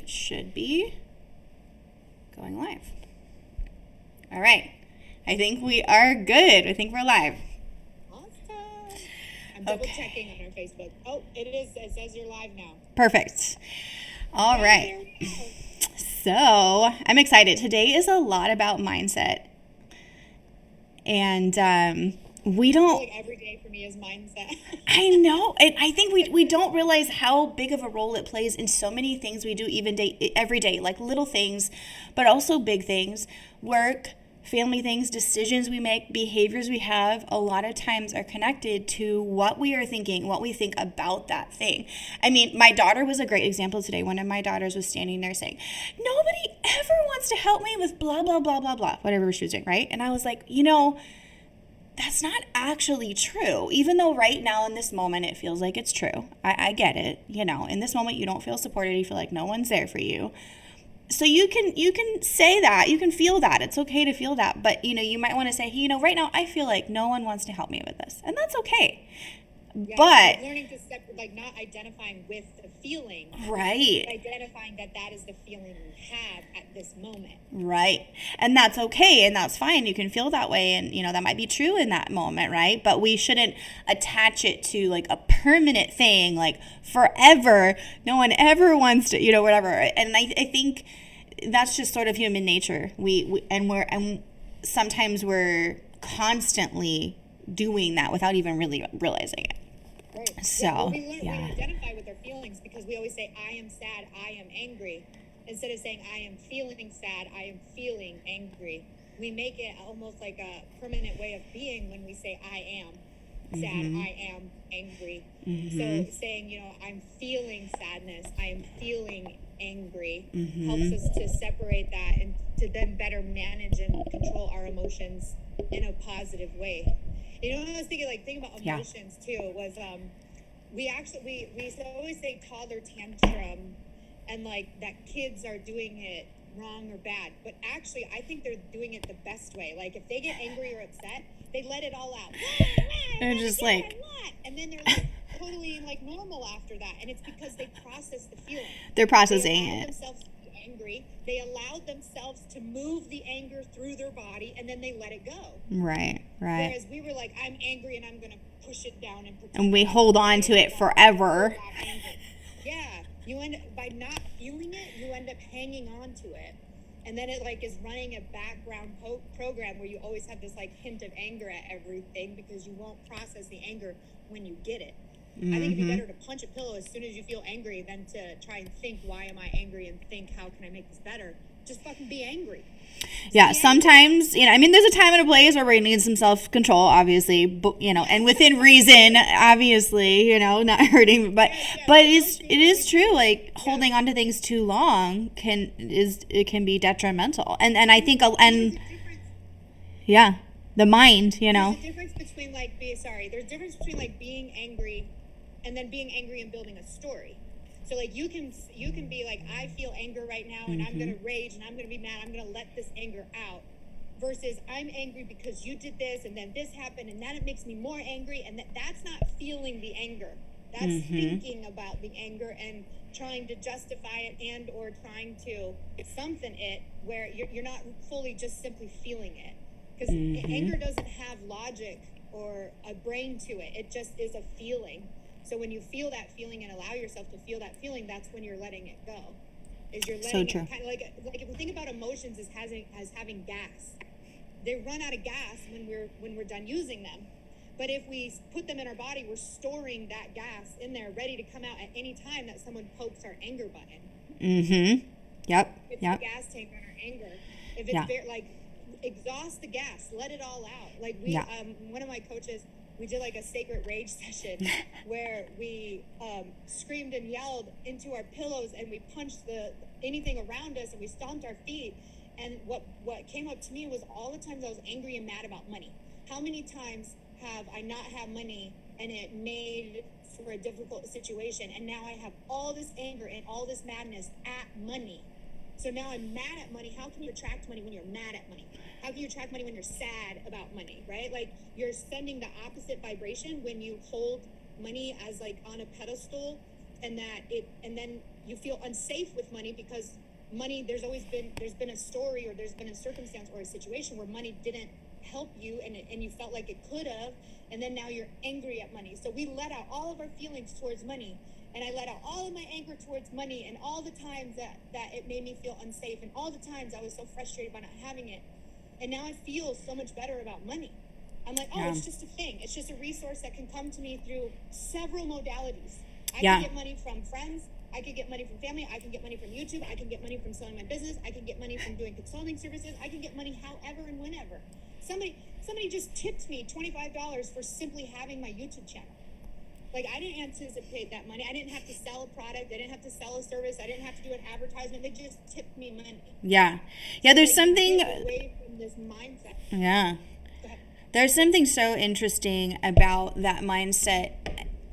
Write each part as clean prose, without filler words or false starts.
it should be going live. All right. I think we are good. I think we're live. Awesome. I'm double checking on our Facebook. Oh, it is. It says you're live now. Perfect. All right. So I'm excited. Today is a lot about mindset. And we don't. I feel like every day for me is mindset. I know. And I think we don't realize how big of a role it plays in so many things we do every day, like little things, but also big things, work, family things, decisions we make, behaviors we have, a lot of times are connected to what we are thinking, what we think about that thing. I mean, my daughter was a great example today. One of my daughters was standing there saying, nobody ever wants to help me with blah, blah, blah, blah, blah, whatever she was doing, right? And I was like, that's not actually true. Even though right now in this moment it feels like it's true. I get it. In this moment you don't feel supported. You feel like no one's there for you. So you can say that, you can feel that. It's okay to feel that, but you might want to say, hey, right now I feel like no one wants to help me with this, and that's okay. Yeah, but learning to separate, like not identifying with the feeling, right? Identifying that is the feeling you have at this moment, right? And that's okay, and that's fine. You can feel that way, and that might be true in that moment, right? But we shouldn't attach it to like a permanent thing, like forever. No one ever wants to, whatever. And I think that's just sort of human nature. And sometimes we're constantly doing that without even really realizing it. Right. So we identify with our feelings because we always say, I am sad, I am angry. Instead of saying, I am feeling sad, I am feeling angry. We make it almost like a permanent way of being when we say, I am sad, I am angry. So saying, I'm feeling sadness, I am feeling angry helps us to separate that and to then better manage and control our emotions in a positive way. What I was thinking about emotions too was we always say toddler tantrum and like that kids are doing it wrong or bad, but actually I think they're doing it the best way. Like if they get angry or upset, they let it all out. They're just and then they're like totally like normal after that, and it's because they process the feeling. They're processing they it. Themselves to be angry. They allowed themselves to move the anger through their body, and then they let it go. Right. Whereas we were like, I'm angry, and I'm gonna push it down and pretend. And we hold on to it forever. Yeah, you end up, by not feeling it, you end up hanging on to it. And then it like is running a background program where you always have this like hint of anger at everything because you won't process the anger when you get it. I think it'd be better to punch a pillow as soon as you feel angry than to try and think, why am I angry, and think, how can I make this better? Just fucking be angry. Sometimes, there's a time and a place where we need some self-control, obviously, but, and within reason, obviously, not hurting, but it is true, like, holding on to things too long can be detrimental, and I think, the mind, There's a difference between, there's a difference between, like, being angry and then being angry and building a story. So like you can be like, I feel anger right now and I'm gonna rage and I'm gonna be mad, I'm gonna let this anger out, versus I'm angry because you did this and then this happened and then it makes me more angry, and that's not feeling the anger. That's thinking about the anger and trying to justify it and or trying to something it where you're not fully just simply feeling it, because anger doesn't have logic or a brain to it. It just is a feeling. So when you feel that feeling and allow yourself to feel that feeling, that's when you're letting it go. You're letting it kind of like if we think about emotions as having gas, they run out of gas when we're done using them. But if we put them in our body, we're storing that gas in there, ready to come out at any time that someone pokes our anger button. Yep. It's the gas tank on our anger. If it's exhaust the gas, let it all out. Like one of my coaches, we did like a sacred rage session where we screamed and yelled into our pillows, and we punched anything around us, and we stomped our feet. And what came up to me was all the times I was angry and mad about money. How many times have I not had money and it made for a difficult situation, and now I have all this anger and all this madness at money. So now I'm mad at money. How can you attract money when you're mad at money? How can you attract money when you're sad about money, right? Like you're sending the opposite vibration when you hold money as like on a pedestal and then you feel unsafe with money because money, there's been a story, or there's been a circumstance or a situation where money didn't help you, and you felt like it could have, and then now you're angry at money. So we let out all of our feelings towards money, and I let out all of my anger towards money, and all the times that it made me feel unsafe, and all the times I was so frustrated by not having it. And now I feel so much better about money. I'm like, oh, it's just a thing. It's just a resource that can come to me through several modalities. I can get money from friends. I can get money from family. I can get money from YouTube. I can get money from selling my business. I can get money from doing consulting services. I can get money however and whenever. Somebody just tipped me $25 for simply having my YouTube channel. Like, I didn't anticipate that money. I didn't have to sell a product. I didn't have to sell a service. I didn't have to do an advertisement. They just tipped me money. Yeah. Yeah, there's something... Get away from this mindset. Yeah. There's something so interesting about that mindset.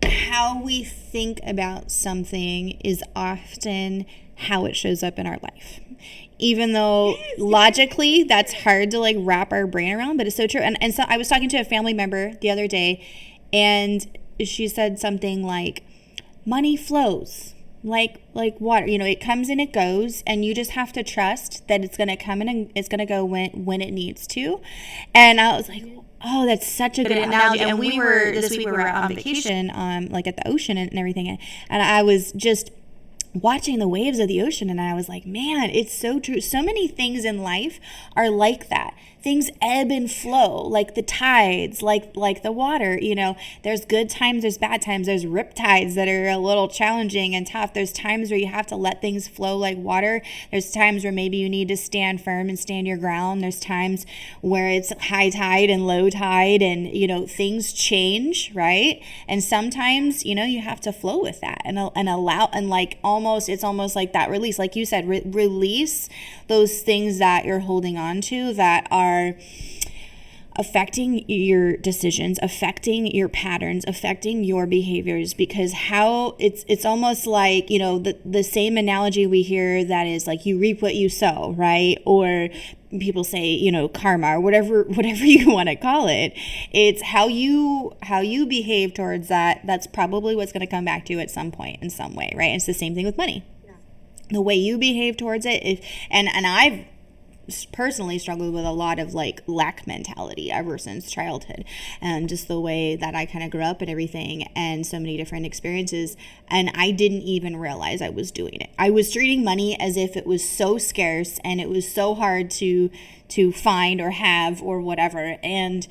How we think about something is often how it shows up in our life. Even though logically that's hard to like wrap our brain around, but it's so true. And so I was talking to a family member the other day, and she said something like, money flows like water. You know, it comes and it goes, and you just have to trust that it's going to come in and it's going to go when it needs to. And I was like, oh, that's such a good analogy. And this week we were on vacation, like at the ocean and everything. And I was just watching the waves of the ocean, and I was like, man, it's so true. So many things in life are like that. Things ebb and flow, like the tides, like the water. You know, there's good times, there's bad times, there's rip tides that are a little challenging and tough. There's times where you have to let things flow like water. There's times where maybe you need to stand firm and stand your ground. There's times where it's high tide and low tide, and, you know, things change, right? And sometimes, you know, you have to flow with that and allow, and like it's almost like that release, like you said, release those things that you're holding on to that are affecting your decisions, affecting your patterns, affecting your behaviors. Because how it's almost like, you know, the same analogy we hear that is like, you reap what you sow, right? Or people say, you know, karma, or whatever you want to call it. It's how you behave towards that. That's probably what's going to come back to you at some point in some way, right? It's the same thing with money. Yeah. The way you behave towards it, and I've personally struggled with a lot of like lack mentality ever since childhood, and just the way that I kind of grew up and everything, and so many different experiences, and I didn't even realize I was doing it. I was treating money as if it was so scarce and it was so hard to find or have or whatever, and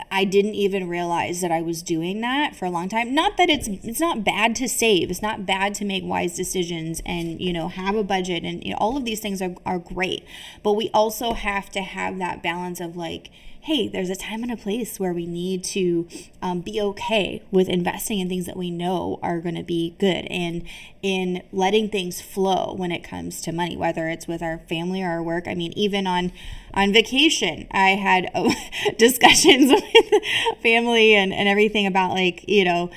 I didn't even realize that I was doing that for a long time. Not that it's not bad to save. It's not bad to make wise decisions and, you know, have a budget, and, you know, all of these things are great. But we also have to have that balance of like, hey, there's a time and a place where we need to be okay with investing in things that we know are going to be good, and in letting things flow when it comes to money, whether it's with our family or our work. I mean, even on vacation, I had discussions with family and everything about, like, you know,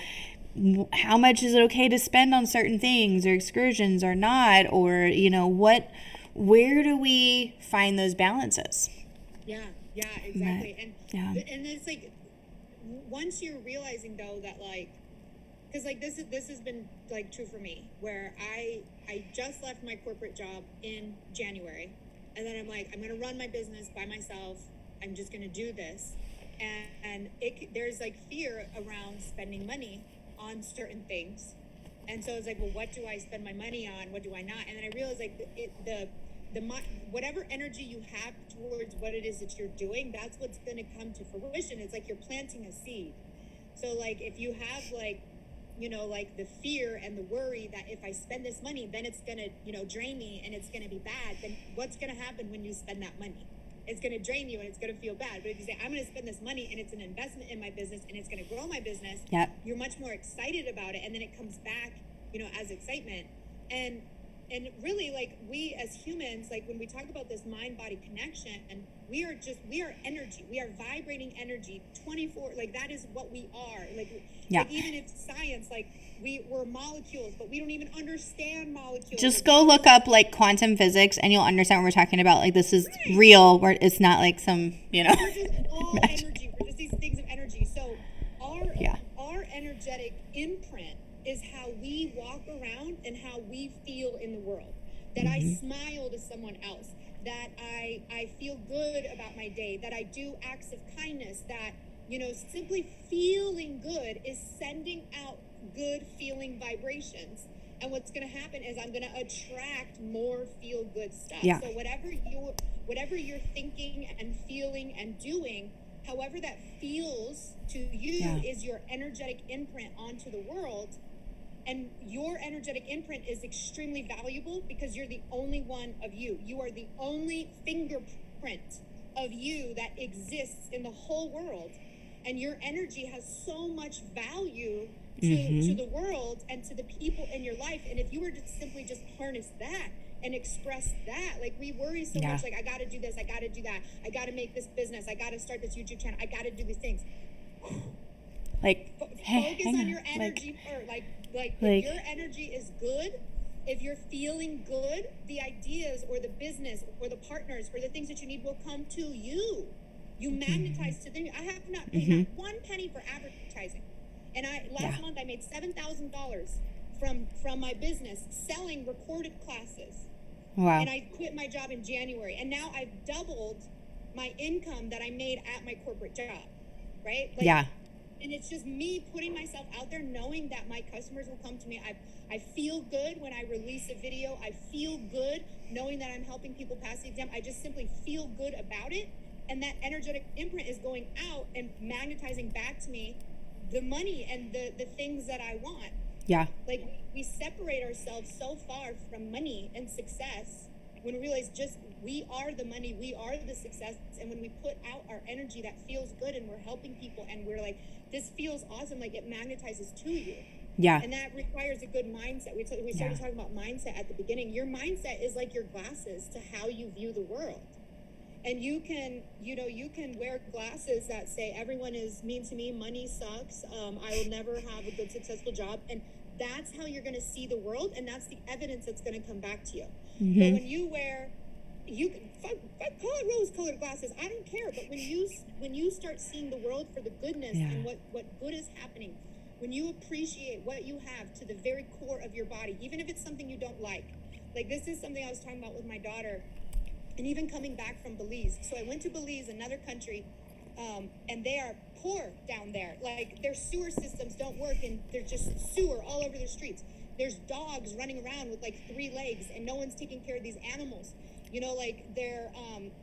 how much is it okay to spend on certain things or excursions or not, or, you know, where do we find those balances? Yeah, exactly. And it's like, once you're realizing though that, like, because like this has been like true for me, where I just left my corporate job in January, and then I'm like, I'm gonna run my business by myself. I'm just gonna do this, and there's like fear around spending money on certain things, and so it's like, well, what do I spend my money on? What do I not? And then I realized like whatever energy you have towards what it is that you're doing, that's what's going to come to fruition. It's like you're planting a seed. So like, if you have like, you know, like the fear and the worry that if I spend this money, then it's going to, you know, drain me and it's going to be bad, then what's going to happen when you spend that money? It's going to drain you and it's going to feel bad. But if you say, I'm going to spend this money and it's an investment in my business and it's going to grow my business, yep, you're much more excited about it. And then it comes back, you know, as excitement. And really, like, we as humans, like, when we talk about this mind-body connection, and we are energy. We are vibrating energy 24, like, that is what we are. Like, yeah. Like, even if science, like, we're molecules, but we don't even understand molecules. Just go look up, like, quantum physics, and you'll understand what we're talking about. Like, this is real, where it's not, like, some, you know. We're just all energy. We're just these things of energy. So our energetic imprint is how we walk around and how we feel in the world. That I smile to someone else, that I feel good about my day, that I do acts of kindness, that, you know, simply feeling good is sending out good feeling vibrations. And what's going to happen is I'm going to attract more feel good stuff. Yeah. So whatever you're thinking and feeling and doing, however that feels to you is your energetic imprint onto the world. And your energetic imprint is extremely valuable because you're the only one of you. You are the only fingerprint of you that exists in the whole world. And your energy has so much value to the world and to the people in your life. And if you were to simply just harness that and express that, like we worry so much, like I got to do this, I got to do that, I got to make this business, I got to start this YouTube channel, I got to do these things. Like, focus on your energy, like if your energy is good, if you're feeling good, the ideas or the business or the partners or the things that you need will come to you. You magnetize to them. I have not paid not one penny for advertising. And last month I made $7,000 from my business selling recorded classes. wow. And I quit my job in January. And now I've doubled my income that I made at my corporate job. Right? Like, and it's just me putting myself out there, knowing that my customers will come to me. I feel good when I release a video. I feel good knowing that I'm helping people pass the exam. I just simply feel good about it. And that energetic imprint is going out and magnetizing back to me the money and the things that I want. Yeah. Like we separate ourselves so far from money and success when we realize just we are the money, we are the success. And when we put out our energy that feels good and we're helping people and we're like, this feels awesome, like it magnetizes to you. Yeah. And that requires a good mindset. We started talking about mindset at the beginning. Your mindset is like your glasses to how you view the world. And you can wear glasses that say everyone is mean to me, money sucks, I will never have a good, successful job. And that's how you're going to see the world. And that's the evidence that's going to come back to you. But when you wear, you can call it rose-colored glasses, I don't care. But when you start seeing the world for the goodness and what good is happening, when you appreciate what you have to the very core of your body, even if it's something you don't like this is something I was talking about with my daughter. And even coming back from Belize. So I went to Belize, another country, and they are poor down there. Like their sewer systems don't work and there's just sewer all over their streets. There's dogs running around with like 3 legs and no one's taking care of these animals. You know, like they're,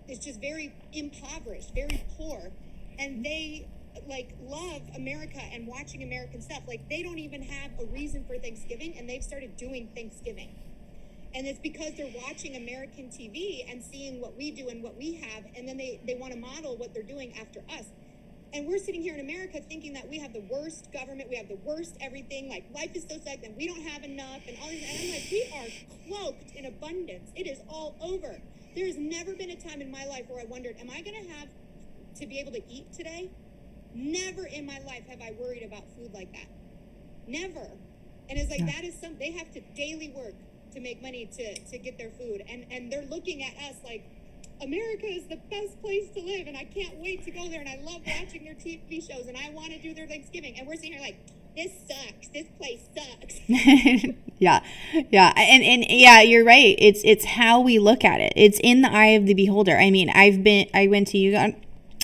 it's just very impoverished, very poor. And they like love America and watching American stuff. Like they don't even have a reason for Thanksgiving and they've started doing Thanksgiving. And it's because they're watching American TV and seeing what we do and what we have, and then they want to model what they're doing after us. And we're sitting here in America thinking that we have the worst government, we have the worst everything, like life is so sad, and we don't have enough, and all these. And I'm like, we are cloaked in abundance. It is all over. There has never been a time in my life where I wondered, am I going to have to be able to eat today? Never in my life have I worried about food like that. Never. And it's like, that is they have to daily work to make money to get their food. And they're looking at us like, America is the best place to live, and I can't wait to go there, and I love watching their TV shows, and I want to do their Thanksgiving. And we're sitting here like, this sucks. This place sucks. Yeah. And yeah, you're right. It's how we look at it. It's in the eye of the beholder. I mean, I went to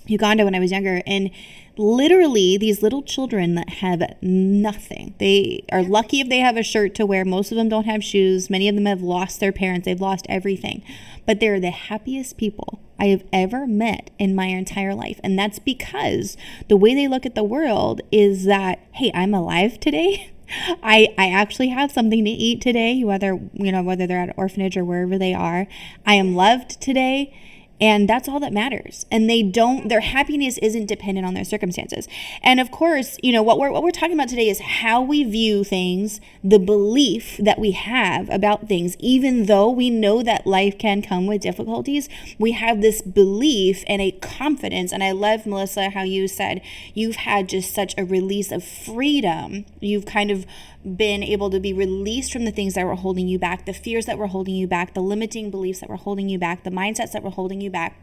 Uganda when I was younger, and literally these little children that have nothing. They are lucky if they have a shirt to wear. Most of them don't have shoes. Many of them have lost their parents. They've lost everything. But they're the happiest people I have ever met in my entire life. And that's because the way they look at the world is that, hey, I'm alive today. I actually have something to eat today, whether they're at an orphanage or wherever they are. I am loved today. And that's all that matters. And their happiness isn't dependent on their circumstances. And of course, what we're talking about today is how we view things, the belief that we have about things, even though we know that life can come with difficulties, we have this belief and a confidence. And I love, Melissa, how you said you've had just such a release of freedom. You've kind of been able to be released from the things that were holding you back, the fears that were holding you back, the limiting beliefs that were holding you back, the mindsets that were holding you back.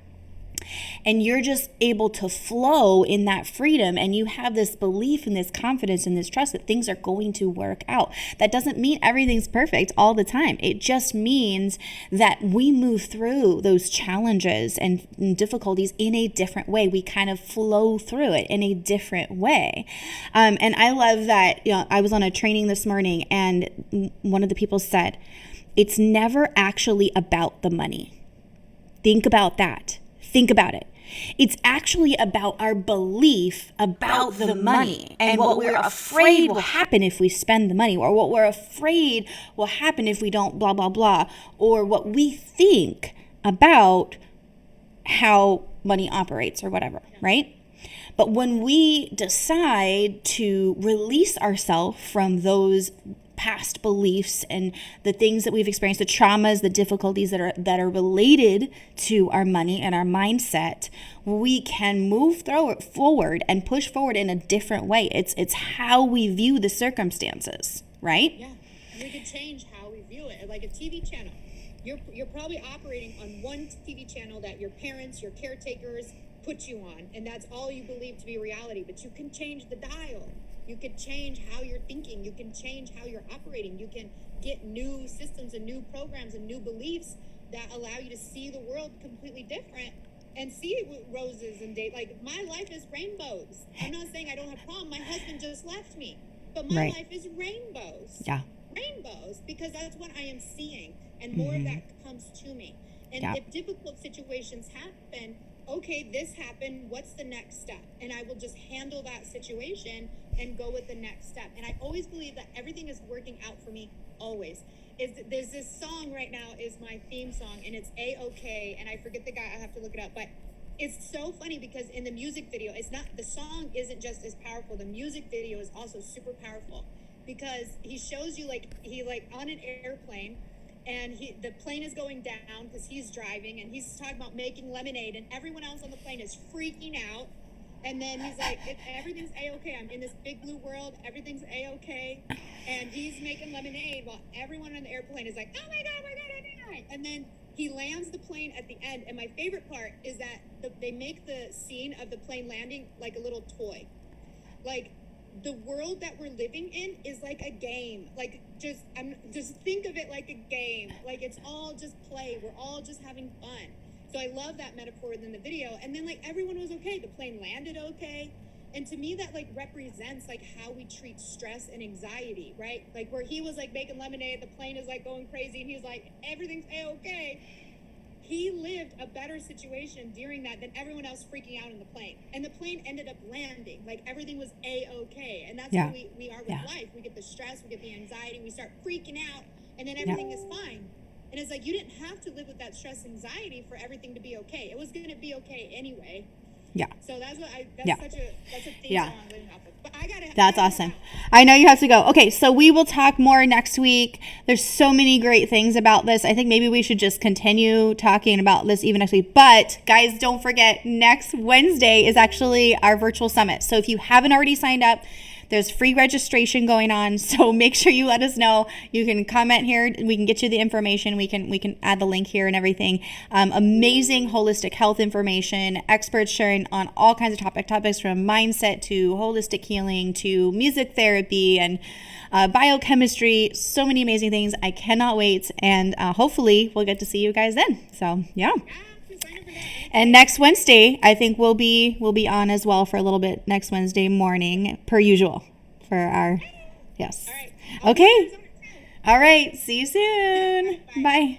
And you're just able to flow in that freedom, and you have this belief and this confidence and this trust that things are going to work out. That doesn't mean everything's perfect all the time. It just means that we move through those challenges and difficulties in a different way. We kind of flow through it in a different way. And I love that, I was on a training this morning, and one of the people said, it's never actually about the money. Think about that. Think about it. It's actually about our belief about the money and what we're afraid will happen if we spend the money, or what we're afraid will happen if we don't blah, blah, blah, or what we think about how money operates or whatever, right? But when we decide to release ourselves from those past beliefs and the things that we've experienced, the traumas, the difficulties that are related to our money and our mindset, we can move forward and push forward in a different way. It's how we view the circumstances, right? Yeah, we can change how we view it. Like a TV channel, you're probably operating on one TV channel that your parents, your caretakers put you on, and that's all you believe to be reality. But you can change the dial. You can change how you're thinking. You can change how you're operating. You can get new systems and new programs and new beliefs that allow you to see the world completely different and see it with roses and date. Like, my life is rainbows. I'm not saying I don't have problems. My husband just left me, but my life is rainbows. Yeah. Rainbows, because that's what I am seeing, and more of that comes to me. And if difficult situations happen, okay, this happened, what's the next step? And I will just handle that situation and go with the next step. And I always believe that everything is working out for me, always. There's this song right now is my theme song, and it's A-OK, and I forget the guy, I have to look it up, but it's so funny because in the music video, the song isn't just as powerful, the music video is also super powerful, because he shows you he on an airplane, and the plane is going down because he's driving, and he's talking about making lemonade, and everyone else on the plane is freaking out. And then he's like, everything's A-OK. I'm in this big blue world. Everything's A-OK. And he's making lemonade while everyone on the airplane is like, oh my God, oh my God, oh my God. And then he lands the plane at the end. And my favorite part is that they make the scene of the plane landing like a little toy. Like, the world that we're living in is like a game. Like, just think of it like a game. Like, it's all just play. We're all just having fun. So I love that metaphor in the video. And then everyone was okay. The plane landed okay. And to me, that represents how we treat stress and anxiety, right? Like, where he was making lemonade, the plane is going crazy, and he's like, everything's A-OK. He lived a better situation during that than everyone else freaking out in the plane. And the plane ended up landing. Everything was A-OK. And that's how we are with life. We get the stress, we get the anxiety, we start freaking out, and then everything is fine. And it's you didn't have to live with that stress, anxiety for everything to be okay. It was going to be okay anyway. Yeah. So that's that's a thing I'm living off of. But that's awesome. I know you have to go. Okay, so we will talk more next week. There's so many great things about this. I think maybe we should just continue talking about this even next week. But guys, don't forget, next Wednesday is actually our virtual summit. So if you haven't already signed up, there's free registration going on, so make sure you let us know. You can comment here. We can get you the information. We can add the link here and everything. Amazing holistic health information, experts sharing on all kinds of topics from mindset to holistic healing to music therapy and biochemistry. So many amazing things. I cannot wait, and hopefully we'll get to see you guys then. So yeah. And next Wednesday, I think we'll be on as well for a little bit next Wednesday morning, per usual, for our, yes. All right. Okay. All right. See you soon. Bye.